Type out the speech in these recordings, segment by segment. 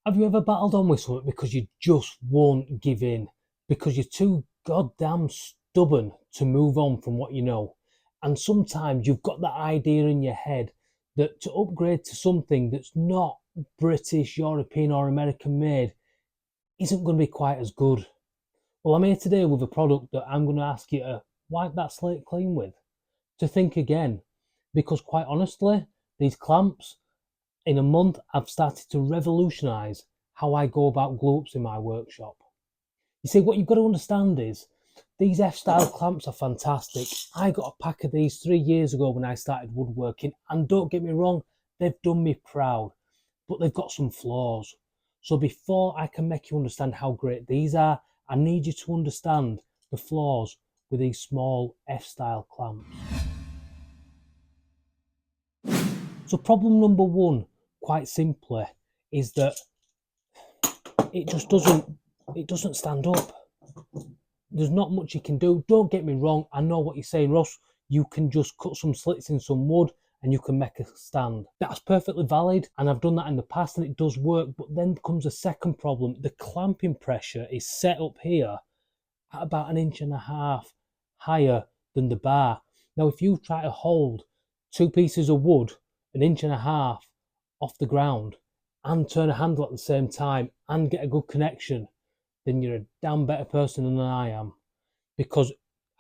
Have you ever battled on with something because you just won't give in? Because you're too goddamn stubborn to move on from what you know? And sometimes you've got that idea in your head that to upgrade to something that's not British, European, or American made isn't going to be quite as good. Well, I'm here today with a product that I'm going to ask you to wipe that slate clean with, to think again. Because quite honestly, these clamps, in a month, I've started to revolutionise how I go about glue ups in my workshop. You see, what you've got to understand is these F-style clamps are fantastic. I got a pack of these 3 years ago when I started woodworking, and don't get me wrong, they've done me proud, but they've got some flaws. So before I can make you understand how great these are, I need you to understand the flaws with these small F-style clamps. So problem number one, quite simply, is that it just doesn't stand up. There's not much you can do. Don't get me wrong, I know what you're saying, Ross. You can just cut some slits in some wood and you can make a stand. That's perfectly valid, and I've done that in the past and it does work. But then comes a second problem. The clamping pressure is set up here at about 1.5 inches higher than the bar. Now, if you try to hold two pieces of wood 1.5 inches off the ground and turn a handle at the same time and get a good connection, then you're a damn better person than I am. Because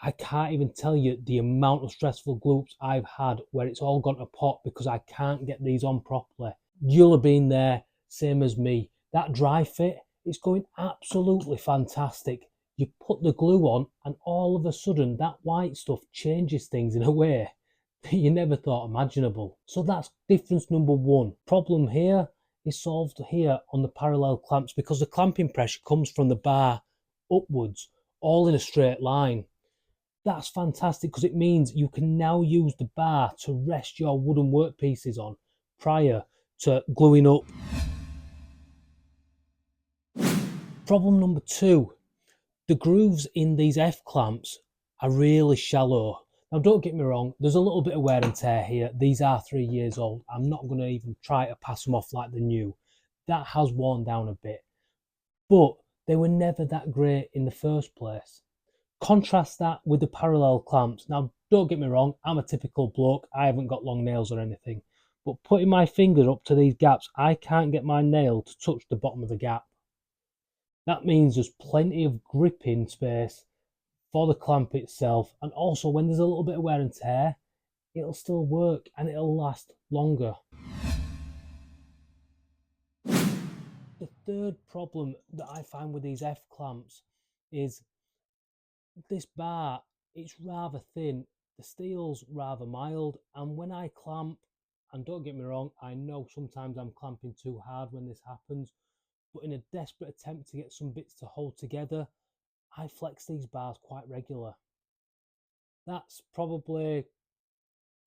I can't even tell you the amount of stressful glue ups I've had where it's all gone to pot because I can't get these on properly. You'll have been there, same as me. That dry fit, it's going absolutely fantastic. You put the glue on and all of a sudden that white stuff changes things in a way that you never thought imaginable. So that's difference number one. Problem here is solved here on the parallel clamps because the clamping pressure comes from the bar upwards, all in a straight line. That's fantastic because it means you can now use the bar to rest your wooden workpieces on prior to gluing up. Problem number two, the grooves in these F clamps are really shallow. Now don't get me wrong, there's a little bit of wear and tear here. These are 3 years old. I'm not going to even try to pass them off like they're new. That has worn down a bit. But they were never that great in the first place. Contrast that with the parallel clamps. Now, don't get me wrong, I'm a typical bloke. I haven't got long nails or anything. But putting my finger up to these gaps, I can't get my nail to touch the bottom of the gap. That means there's plenty of gripping space for the clamp itself. And also, when there's a little bit of wear and tear, it'll still work and it'll last longer. The third problem that I find with these F clamps is this bar, it's rather thin, the steel's rather mild, and when I clamp, and don't get me wrong, I know sometimes I'm clamping too hard when this happens, but in a desperate attempt to get some bits to hold together, I flex these bars quite regular. That's probably a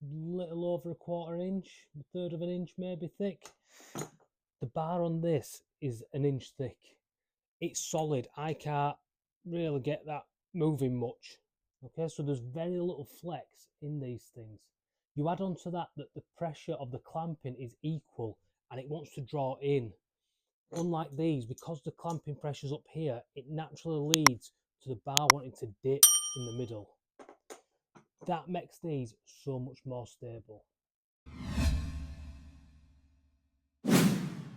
little over 1/4 inch, 1/3 of an inch maybe thick. The bar on this is 1 inch thick. It's solid. I can't really get that moving much. Okay, so there's very little flex in these things. You add on to that the pressure of the clamping is equal and it wants to draw in. Unlike these, because the clamping pressure's up here, it naturally leads to the bar wanting to dip in the middle. That makes these so much more stable.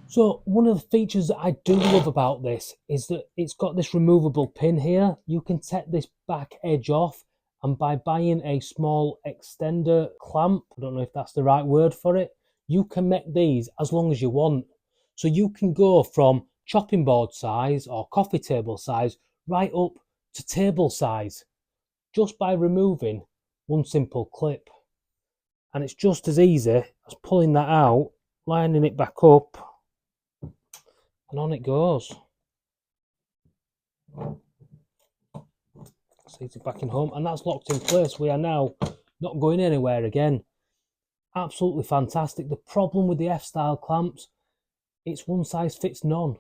So one of the features that I do love about this is that it's got this removable pin here. You can take this back edge off, and by buying a small extender clamp, I don't know if that's the right word for it, you can make these as long as you want. So you can go from chopping board size or coffee table size right up to table size just by removing one simple clip. And it's just as easy as pulling that out, lining it back up, and on it goes. Seat it back in home, and that's locked in place. We are now not going anywhere again. Absolutely fantastic. The problem with the F-style clamps, it's one size fits none.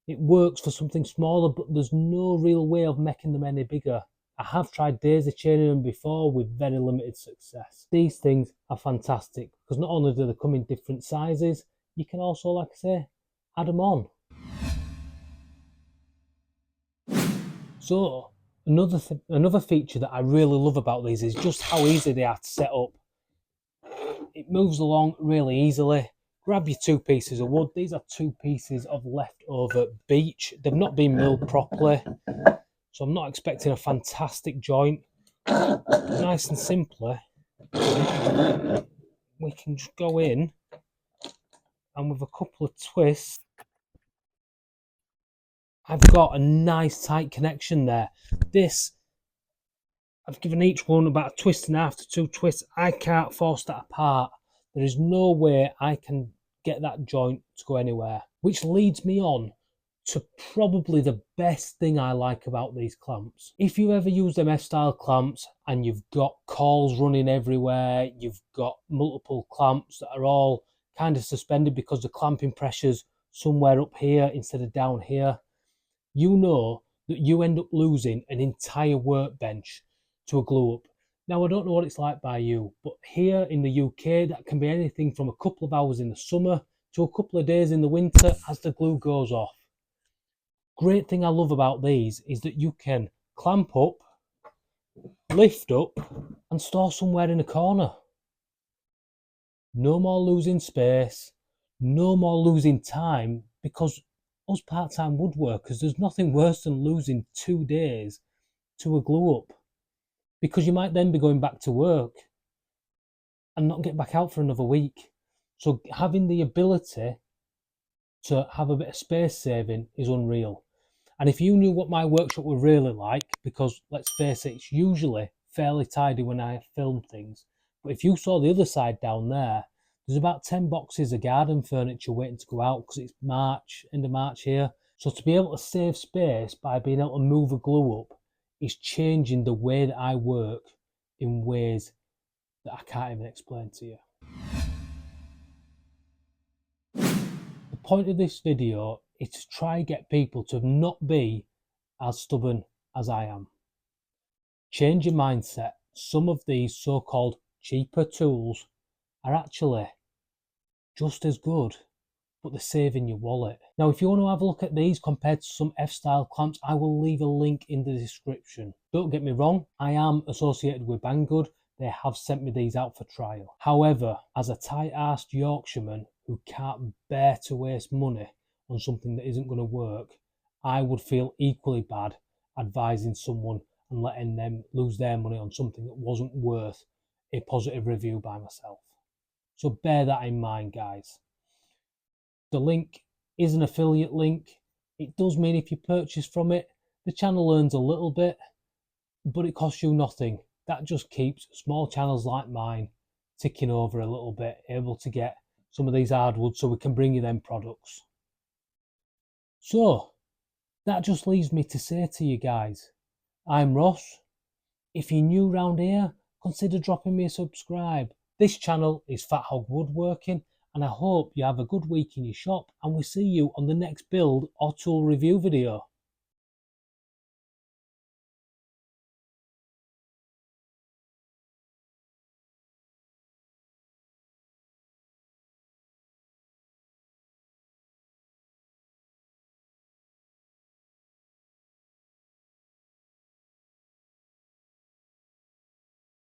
It works for something smaller, but there's no real way of making them any bigger. I have tried daisy chaining them before with very limited success. These things are fantastic because not only do they come in different sizes, you can also, like I say, add them on. So another feature that I really love about these is just how easy they are to set up. It moves along really easily. Grab your 2 pieces of wood. These are 2 pieces of leftover beech. They've not been milled properly, so I'm not expecting a fantastic joint. Nice and simply, we can just go in, and with a couple of twists, I've got a nice tight connection there. This, I've given each one about a twist and a half to 2 twists. I can't force that apart. There is no way I can get that joint to go anywhere, which leads me on to probably the best thing I like about these clamps. If you ever use them F-style clamps and you've got coils running everywhere, you've got multiple clamps that are all kind of suspended because the clamping pressure's somewhere up here instead of down here, you know that you end up losing an entire workbench to a glue up. Now, I don't know what it's like by you, but here in the UK, that can be anything from a couple of hours in the summer to a couple of days in the winter as the glue goes off. Great thing I love about these is that you can clamp up, lift up, and store somewhere in a corner. No more losing space, no more losing time, because us part-time woodworkers, there's nothing worse than losing 2 days to a glue up, because you might then be going back to work and not get back out for another week. So having the ability to have a bit of space saving is unreal. And if you knew what my workshop were really like, because let's face it, it's usually fairly tidy when I film things, but if you saw the other side down there, there's about 10 boxes of garden furniture waiting to go out because it's March, end of March here. So to be able to save space by being able to move a glue up is changing the way that I work in ways that I can't even explain to you. The point of this video is to try and get people to not be as stubborn as I am. Change your mindset. Some of these so-called cheaper tools are actually just as good, but they're saving your wallet. Now, if you want to have a look at these compared to some F-style clamps, I will leave a link in the description. Don't get me wrong, I am associated with Banggood. They have sent me these out for trial. However, as a tight-arsed Yorkshireman who can't bear to waste money on something that isn't going to work, I would feel equally bad advising someone and letting them lose their money on something that wasn't worth a positive review by myself. So bear that in mind, guys. The link is an affiliate link. It does mean if you purchase from it, the channel earns a little bit, but it costs you nothing. That just keeps small channels like mine ticking over a little bit, able to get some of these hardwoods so we can bring you them products. So that just leaves me to say to you guys, I'm Ross. If you're new round here, consider dropping me a subscribe. This channel is Fat Hog Woodworking, and I hope you have a good week in your shop, and we'll see you on the next build or tool review video.